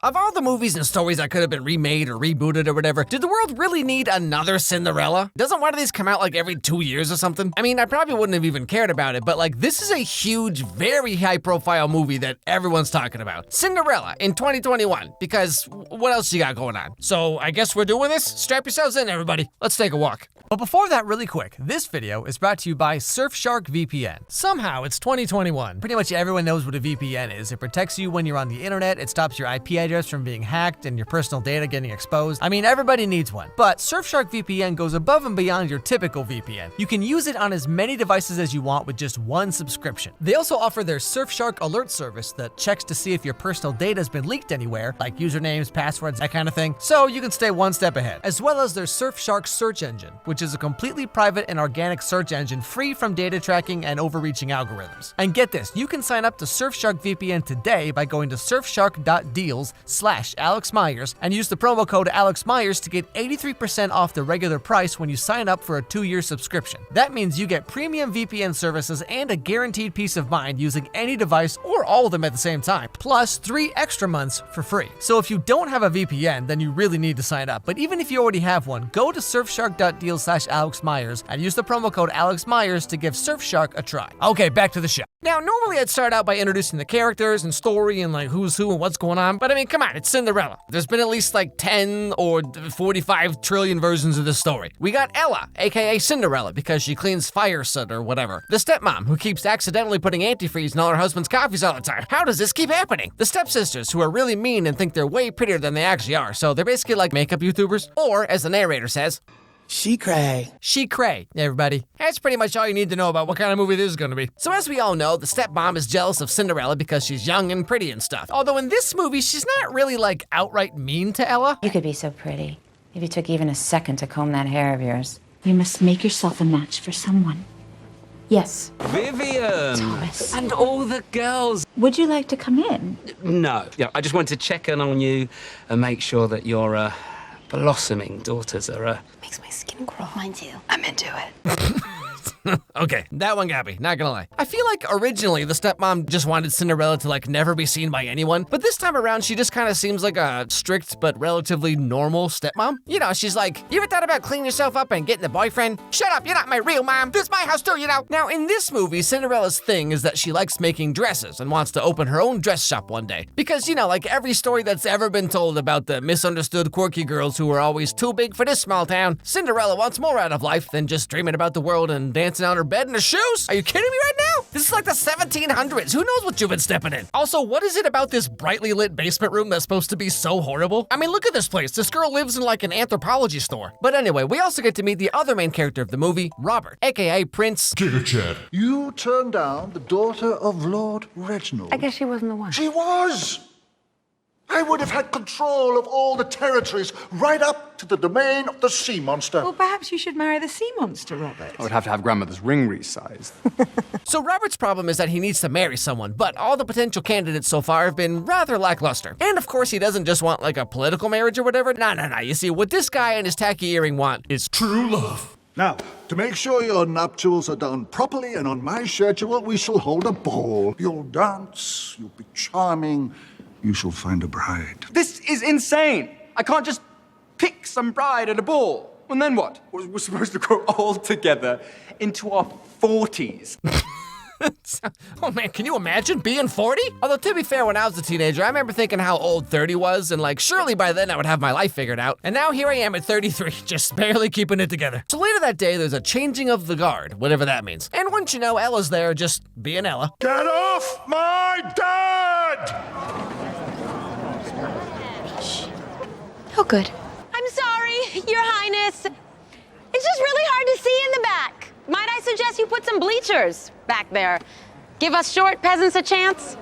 Of all the movies and stories that could have been remade or rebooted or whatever, did the world really need another Cinderella? Doesn't one of these come out like every 2 years or something? I mean, I probably wouldn't have even cared about it, but like this is a huge, very high profile movie that everyone's talking about. Cinderella in 2021, because what else you got going on? So I guess we're doing this? Strap yourselves in, everybody. Let's take a walk. But before that, really quick, this video is brought to you by Surfshark VPN. Somehow it's 2021. Pretty much everyone knows what a VPN is. It protects you when you're on the internet, it stops your IP address from being hacked and your personal data getting exposed. I mean, everybody needs one. But Surfshark VPN goes above and beyond your typical VPN. You can use it on as many devices as you want with just one subscription. They also offer their Surfshark alert service that checks to see if your personal data has been leaked anywhere, like usernames, passwords, that kind of thing, so you can stay one step ahead. As well as their Surfshark search engine, which is a completely private and organic search engine free from data tracking and overreaching algorithms. And get this, you can sign up to Surfshark VPN today by going to surfshark.deals/Alex Myers and use the promo code Alex Myers to get 83% off the regular price when you sign up for a 2-year subscription. That means you get premium VPN services and a guaranteed peace of mind using any device or all of them at the same time, plus 3 extra months for free. So if you don't have a VPN, then you really need to sign up. But even if you already have one, go to surfshark.deals/Alex Myers and use the promo code Alex Myers to give Surfshark a try. Okay, back to the show. Now, normally I'd start out by introducing the characters and story and like who's who and what's going on, but I mean, come on, it's Cinderella. There's been at least like 10 or 45 trillion versions of this story. We got Ella, aka Cinderella, because she cleans fire soot or whatever. The stepmom, who keeps accidentally putting antifreeze in all her husband's coffees all the time. How does this keep happening? The stepsisters, who are really mean and think they're way prettier than they actually are, so they're basically like makeup YouTubers. Or, as the narrator says, she cray. She cray, everybody. That's pretty much all you need to know about what kind of movie this is gonna be. So as we all know, the stepmom is jealous of Cinderella because she's young and pretty and stuff. Although in this movie, she's not really like outright mean to Ella. You could be so pretty if you took even a second to comb that hair of yours. You must make yourself a match for someone. Yes. Vivian! Thomas. And all the girls. Would you like to come in? No. Yeah, I just wanted to check in on you and make sure that your blossoming daughters are Makes my skin crawl. Mine too. I'm into it. Okay, that one got me, not gonna lie. I feel like originally the stepmom just wanted Cinderella to like never be seen by anyone, but this time around she just kind of seems like a strict but relatively normal stepmom. You know, she's like, you ever thought about cleaning yourself up and getting a boyfriend? Shut up, you're not my real mom. This is my house too, you know. Now in this movie, Cinderella's thing is that she likes making dresses and wants to open her own dress shop one day. Because, you know, like every story that's ever been told about the misunderstood quirky girls who are always too big for this small town, Cinderella wants more out of life than just dreaming about the world and dancing on her bed in her shoes? Are you kidding me right now? This is like the 1700s. Who knows what you've been stepping in? Also, what is it about this brightly lit basement room that's supposed to be so horrible? I mean, look at this place. This girl lives in like an anthropology store. But anyway, we also get to meet the other main character of the movie, Robert, aka Prince Chad. You turned down the daughter of Lord Reginald. I guess she wasn't the one. She was! I would have had control of all the territories right up to the domain of the sea monster. Well, perhaps you should marry the sea monster, Robert. I would have to have grandmother's ring resized. So Robert's problem is that he needs to marry someone, but all the potential candidates so far have been rather lackluster. And of course, he doesn't just want like a political marriage or whatever. Nah. You see, what this guy and his tacky earring want is true love. Now, to make sure your nuptials are done properly and on my schedule, we shall hold a ball. You'll dance, you'll be charming, you shall find a bride. This is insane! I can't just pick some bride at a ball. And then what? We're supposed to grow old together into our 40s. Oh man, can you imagine being 40? Although to be fair, when I was a teenager, I remember thinking how old 30 was, and like surely by then I would have my life figured out. And now here I am at 33, just barely keeping it together. So later that day, there's a changing of the guard, whatever that means. And wouldn't you know, Ella's there just being Ella. Get off my dad! Oh, good. I'm sorry, Your Highness. It's just really hard to see in the back. Might I suggest you put some bleachers back there? Give us short peasants a chance?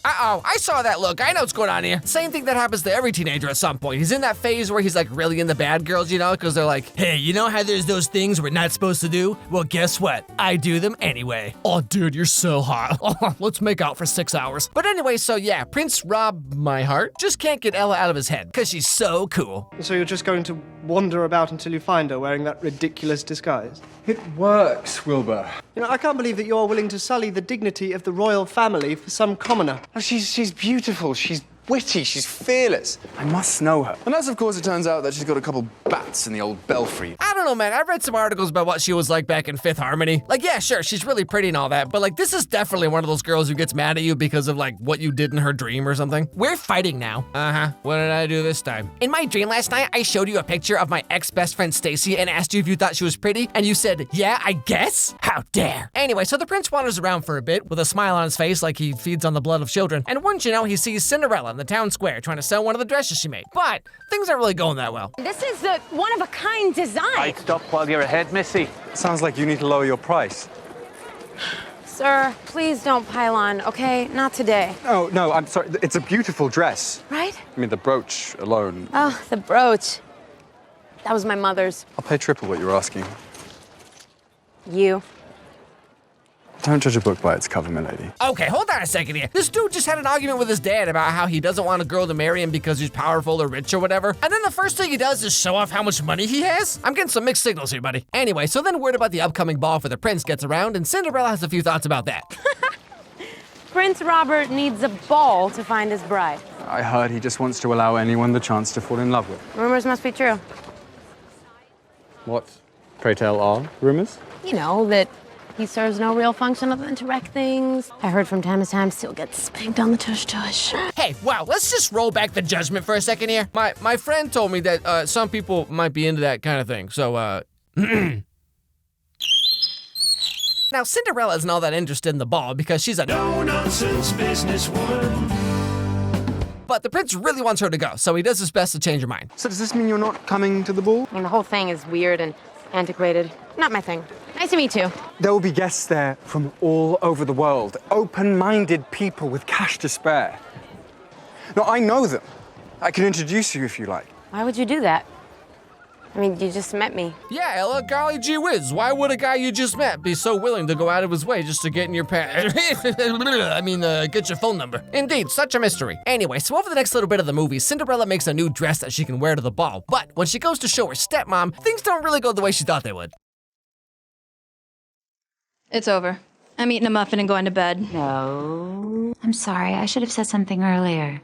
Uh-oh, I saw that look. I know what's going on here. Same thing that happens to every teenager at some point. He's in that phase where he's like really into bad girls, you know, because they're like, hey, you know how there's those things we're not supposed to do? Well, guess what? I do them anyway. Oh, dude, you're so hot. Oh, let's make out for 6 hours. But anyway, so yeah, Prince Rob My Heart just can't get Ella out of his head because she's so cool. So you're just going to wander about until you find her wearing that ridiculous disguise? It works, Wilbur. You know, I can't believe that you're willing to sully the dignity of the royal family for some commoner. Oh, she's beautiful. She's witty, she's fearless. I must know her. Unless, of course, it turns out that she's got a couple bats in the old belfry. I don't know, man. I've read some articles about what she was like back in Fifth Harmony. Like, yeah, sure, she's really pretty and all that, but like, this is definitely one of those girls who gets mad at you because of like what you did in her dream or something. We're fighting now. What did I do this time? In my dream last night, I showed you a picture of my ex-best friend Stacy and asked you if you thought she was pretty, and you said, yeah, I guess? How dare. Anyway, so the prince wanders around for a bit with a smile on his face like he feeds on the blood of children, and wouldn't you know, he sees Cinderella in the town square trying to sell one of the dresses she made. But things aren't really going that well. This is the one-of-a-kind design. I'd stop while you're ahead, Missy. Sounds like you need to lower your price. Sir, please don't pile on, okay? Not today. Oh, no, I'm sorry. It's a beautiful dress. Right? I mean, the brooch alone. Oh, the brooch. That was my mother's. I'll pay triple what you're asking. You. Don't judge a book by its cover, milady. Okay, hold on a second here. This dude just had an argument with his dad about how he doesn't want a girl to marry him because he's powerful or rich or whatever. And then the first thing he does is show off how much money he has? I'm getting some mixed signals here, buddy. Anyway, so then word about the upcoming ball for the prince gets around, and Cinderella has a few thoughts about that. Prince Robert needs a ball to find his bride. I heard he just wants to allow anyone the chance to fall in love with. Rumors must be true. What, pray tell, are rumors? You know, that he serves no real function other than to wreck things. I heard from time to time still gets spanked on the tush-tush. Hey, wow, let's just roll back the judgment for a second here. My friend told me that some people might be into that kind of thing, so, Now, Cinderella isn't all that interested in the ball because she's a no-nonsense businesswoman. But the prince really wants her to go, so he does his best to change her mind. So does this mean you're not coming to the ball? I mean, the whole thing is weird and antiquated. Not my thing. Nice to meet you. There will be guests there from all over the world. Open-minded people with cash to spare. No, I know them. I can introduce you if you like. Why would you do that? I mean, you just met me. Yeah, Ella, golly gee whiz. Why would a guy you just met be so willing to go out of his way just to get in your get your phone number? Indeed, such a mystery. Anyway, so over the next little bit of the movie, Cinderella makes a new dress that she can wear to the ball. But when she goes to show her stepmom, things don't really go the way she thought they would. It's over. I'm eating a muffin and going to bed. No. I'm sorry. I should have said something earlier.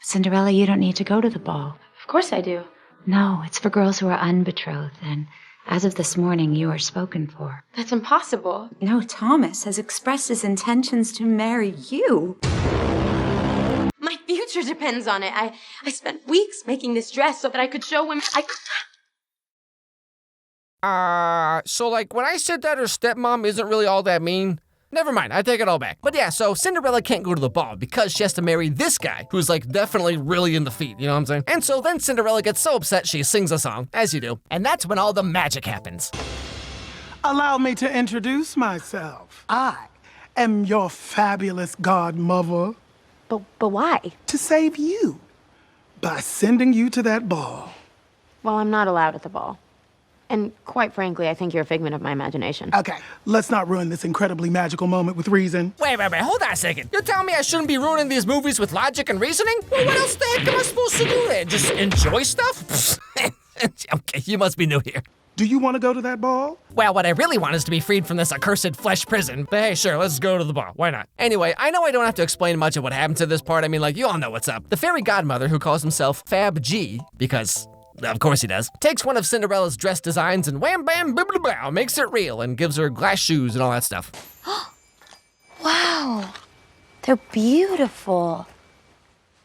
Cinderella, you don't need to go to the ball. Of course I do. No, it's for girls who are unbetrothed, and as of this morning, you are spoken for. That's impossible. No, Thomas has expressed his intentions to marry you. My future depends on it. I spent weeks making this dress so that I could show women So like when I said that her stepmom isn't really all that mean, never mind, I take it all back. But yeah, so Cinderella can't go to the ball because she has to marry this guy who's like definitely really in the feet, you know what I'm saying? And so then Cinderella gets so upset she sings a song, as you do. And that's when all the magic happens. Allow me to introduce myself. I am your fabulous godmother. But why? To save you by sending you to that ball. Well, I'm not allowed at the ball. And quite frankly, I think you're a figment of my imagination. Okay, let's not ruin this incredibly magical moment with reason. Wait, hold on a second. You're telling me I shouldn't be ruining these movies with logic and reasoning? Well, what else the heck am I supposed to do then? Just enjoy stuff? Okay, you must be new here. Do you want to go to that ball? Well, what I really want is to be freed from this accursed flesh prison. But hey, sure, let's go to the ball. Why not? Anyway, I know I don't have to explain much of what happened to this part. I mean, like, you all know what's up. The fairy godmother, who calls himself Fab G, because of course he does, takes one of Cinderella's dress designs and wham bam blah blah blah makes it real and gives her glass shoes and all that stuff. Wow. They're beautiful.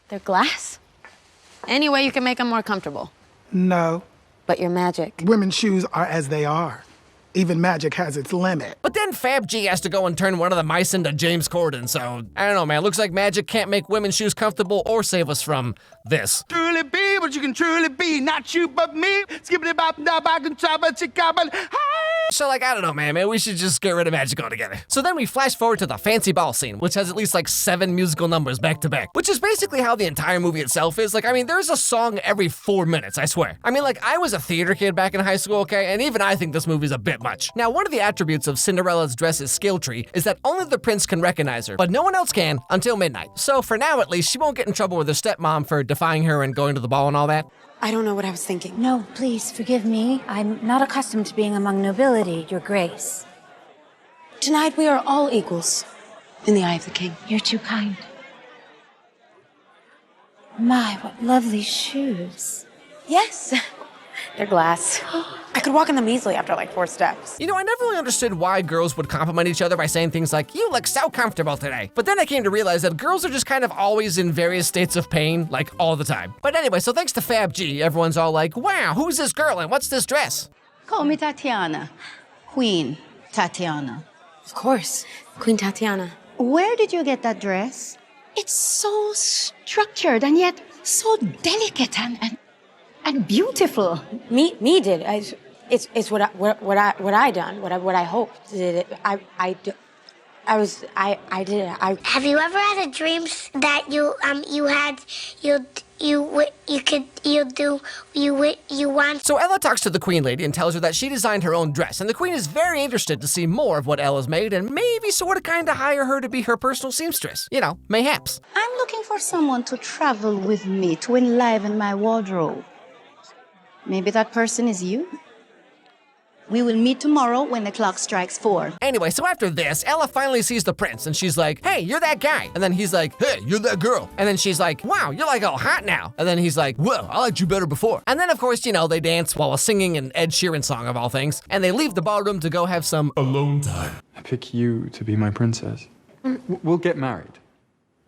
They're glass? Any way you can make them more comfortable. No. But you're magic. Women's shoes are as they are. Even magic has its limit. But then Fab G has to go and turn one of the mice into James Corden, so I don't know, man. Looks like magic can't make women's shoes comfortable or save us from this. Truly be what you can truly be, not you but me. Skippity bop da ba can chop a chicka but So like, I don't know, man. Maybe we should just get rid of magic altogether. So then we flash forward to the fancy ball scene, which has at least like 7 musical numbers back to back, which is basically how the entire movie itself is. Like, I mean, there's a song every 4 minutes, I swear. I mean, like, I was a theater kid back in high school, okay? And even I think this movie's a bit much. Now, one of the attributes of Cinderella's dress's skill tree is that only the prince can recognize her, but no one else can until midnight. So for now, at least, she won't get in trouble with her stepmom for defying her and going to the ball and all that. I don't know what I was thinking. No, please, forgive me. I'm not accustomed to being among nobility, Your Grace. Tonight we are all equals in the eye of the king. You're too kind. My, what lovely shoes. Yes. They're glass. I could walk in them easily after like 4 steps. You know, I never really understood why girls would compliment each other by saying things like, "You look so comfortable today." But then I came to realize that girls are just kind of always in various states of pain, like all the time. But anyway, so thanks to Fab G, everyone's all like, "Wow, who's this girl and what's this dress?" Call me Tatiana. Queen Tatiana. Of course. Queen Tatiana. Where did you get that dress? It's so structured and yet so delicate and beautiful. Me did. It's what I done. What I hoped. Did it. I did it. Have you ever had a dream that you want? So Ella talks to the Queen Lady and tells her that she designed her own dress, and the Queen is very interested to see more of what Ella's made and maybe sort of kind of hire her to be her personal seamstress. You know, mayhaps. I'm looking for someone to travel with me to enliven my wardrobe. Maybe that person is you? We will meet tomorrow when the clock strikes 4. Anyway, so after this, Ella finally sees the prince and she's like, "Hey, you're that guy." And then he's like, "Hey, you're that girl." And then she's like, "Wow, you're like all hot now." And then he's like, "Well, I liked you better before." And then of course, you know, they dance while singing an Ed Sheeran song of all things. And they leave the ballroom to go have some alone time. I pick you to be my princess. We'll get married.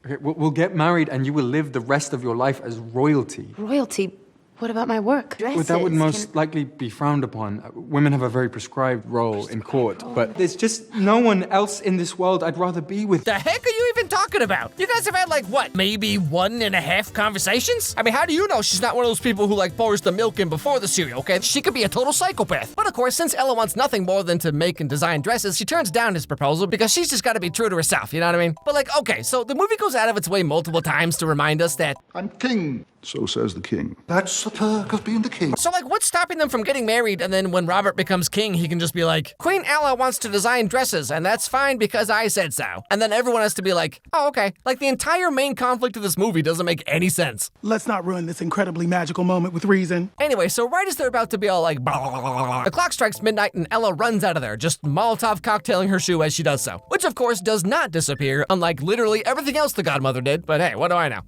Okay, we'll get married and you will live the rest of your life as royalty. Royalty? What about my work? Well, that would most likely be frowned upon. Women have a very prescribed role in court, but there's just no one else in this world I'd rather be with. The heck are you even talking about? You guys have had like, what, maybe 1.5 conversations? I mean, how do you know she's not one of those people who like pours the milk in before the cereal, okay? She could be a total psychopath. But of course, since Ella wants nothing more than to make and design dresses, she turns down his proposal because she's just gotta be true to herself, you know what I mean? But like, okay, so the movie goes out of its way multiple times to remind us that I'm king, so says the king. That's the perk of being the king. So like, what's stopping them from getting married and then when Robert becomes king, he can just be like, "Queen Ella wants to design dresses and that's fine because I said so." And then everyone has to be like, "Oh, okay." Like the entire main conflict of this movie doesn't make any sense. Let's not ruin this incredibly magical moment with reason. Anyway, so right as they're about to be all like, blah, blah, blah, blah, the clock strikes midnight and Ella runs out of there, just Molotov cocktailing her shoe as she does so. Which of course does not disappear, unlike literally everything else the godmother did, but hey, what do I know?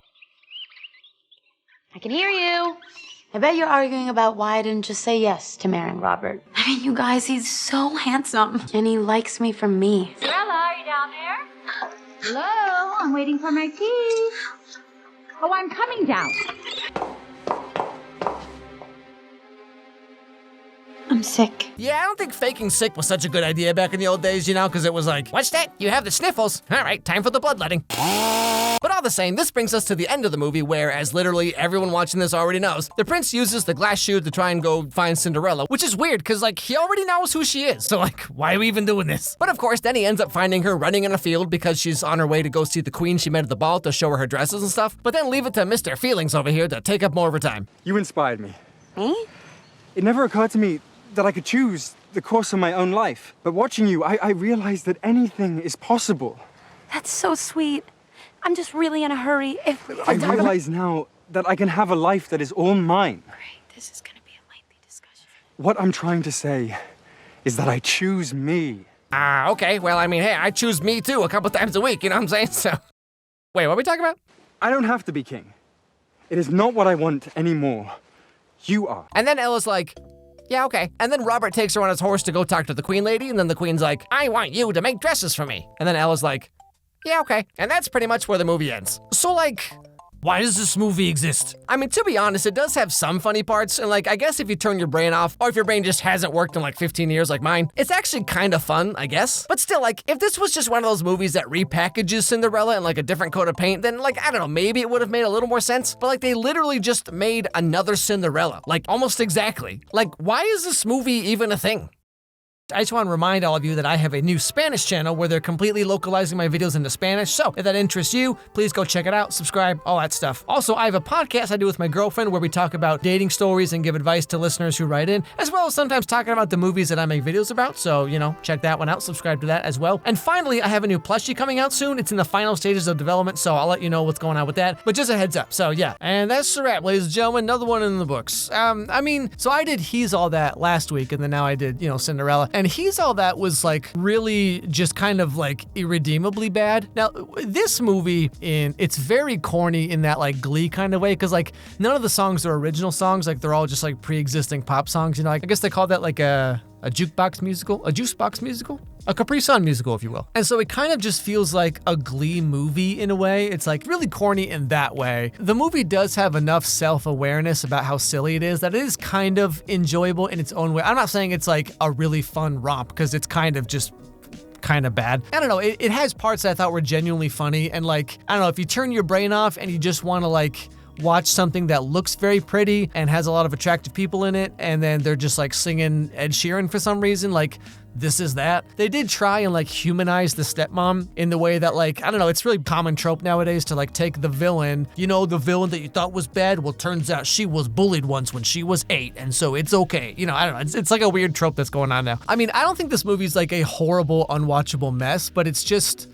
I can hear you. I bet you're arguing about why I didn't just say yes to marrying Robert. I mean, you guys, he's so handsome. And he likes me for me. Cinderella, are you down there? Hello, I'm waiting for my tea. Oh, I'm coming down. I'm sick. Yeah, I don't think faking sick was such a good idea back in the old days, you know, because it was like, "What's that? You have the sniffles. All right, time for the bloodletting." But all the same, this brings us to the end of the movie where, as literally everyone watching this already knows, the prince uses the glass shoe to try and go find Cinderella, which is weird because, like, he already knows who she is. So, like, why are we even doing this? But of course, then he ends up finding her running in a field because she's on her way to go see the queen she met at the ball to show her dresses and stuff. But then leave it to Mr. Feelings over here to take up more of her time. You inspired me. Me? It never occurred to me that I could choose the course of my own life. But watching you, I realized that anything is possible. That's so sweet. I'm just really in a hurry. I realize now that I can have a life that is all mine. Great, this is gonna be a lengthy discussion. What I'm trying to say is that I choose me. Okay, well, I mean, hey, I choose me too a couple times a week, you know what I'm saying? So, wait, what are we talking about? I don't have to be king. It is not what I want anymore. You are. And then Ella's like, "Yeah, okay." And then Robert takes her on his horse to go talk to the Queen Lady, and then the Queen's like, "I want you to make dresses for me." And then Ella's like, "Yeah, okay." And that's pretty much where the movie ends. So like, why does this movie exist? I mean, to be honest, it does have some funny parts, and like, I guess if you turn your brain off, or if your brain just hasn't worked in like 15 years like mine, it's actually kind of fun, I guess. But still, like, if this was just one of those movies that repackages Cinderella in like a different coat of paint, then like, I don't know, maybe it would have made a little more sense. But like, they literally just made another Cinderella, like almost exactly. Like, why is this movie even a thing? I just want to remind all of you that I have a new Spanish channel where they're completely localizing my videos into Spanish. So if that interests you, please go check it out, subscribe, all that stuff. Also, I have a podcast I do with my girlfriend where we talk about dating stories and give advice to listeners who write in, as well as sometimes talking about the movies that I make videos about. So, you know, check that one out, subscribe to that as well. And finally, I have a new plushie coming out soon. It's in the final stages of development, so I'll let you know what's going on with that. But just a heads up. So yeah, and that's the wrap, ladies and gentlemen. Another one in the books. So I did He's All That last week, and then now I did, you know, Cinderella. And and He's All That was like really just kind of like irredeemably bad. Now, this movie, it's very corny in that like Glee kind of way, because like none of the songs are original songs, like they're all just like pre-existing pop songs, you know. Like, I guess they call that like a jukebox musical, a juice box musical, a Capri Sun musical, if you will. And so it kind of just feels like a Glee movie in a way. It's like really corny in that way. The movie does have enough self-awareness about how silly it is that it is kind of enjoyable in its own way. I'm not saying it's like a really fun romp, because it's kind of just kind of bad. I don't know, it has parts that I thought were genuinely funny, and like, I don't know, if you turn your brain off and you just want to like watch something that looks very pretty and has a lot of attractive people in it, and then they're just like singing Ed Sheeran for some reason, like, this is that. They did try and like humanize the stepmom in the way that like, I don't know, it's really common trope nowadays to like take the villain, you know, the villain that you thought was bad, well, turns out she was bullied once when she was 8, and so it's okay. You know, I don't know, it's like a weird trope that's going on now. I mean, I don't think this movie's like a horrible, unwatchable mess, but it's just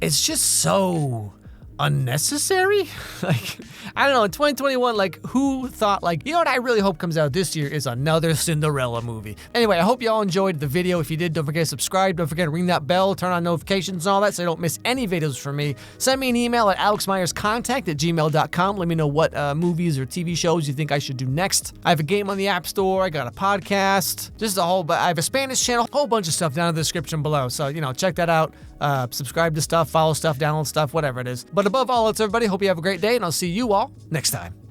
so unnecessary. Like, I don't know, in 2021, like, who thought, like, you know what I really hope comes out this year is another Cinderella movie. Anyway, I hope you all enjoyed the video. If you did, don't forget to subscribe, don't forget to ring that bell, turn on notifications and all that so you don't miss any videos from me. Send me an email at alexmyerscontact@gmail.com. Let me know what movies or TV shows you think I should do next. I have a game on the App Store, I got a podcast, just a whole, I have a Spanish channel, a whole bunch of stuff down in the description below. So, you know, check that out. Subscribe to stuff, follow stuff, download stuff, whatever it is. But above all else, everybody, hope you have a great day, and I'll see you all next time.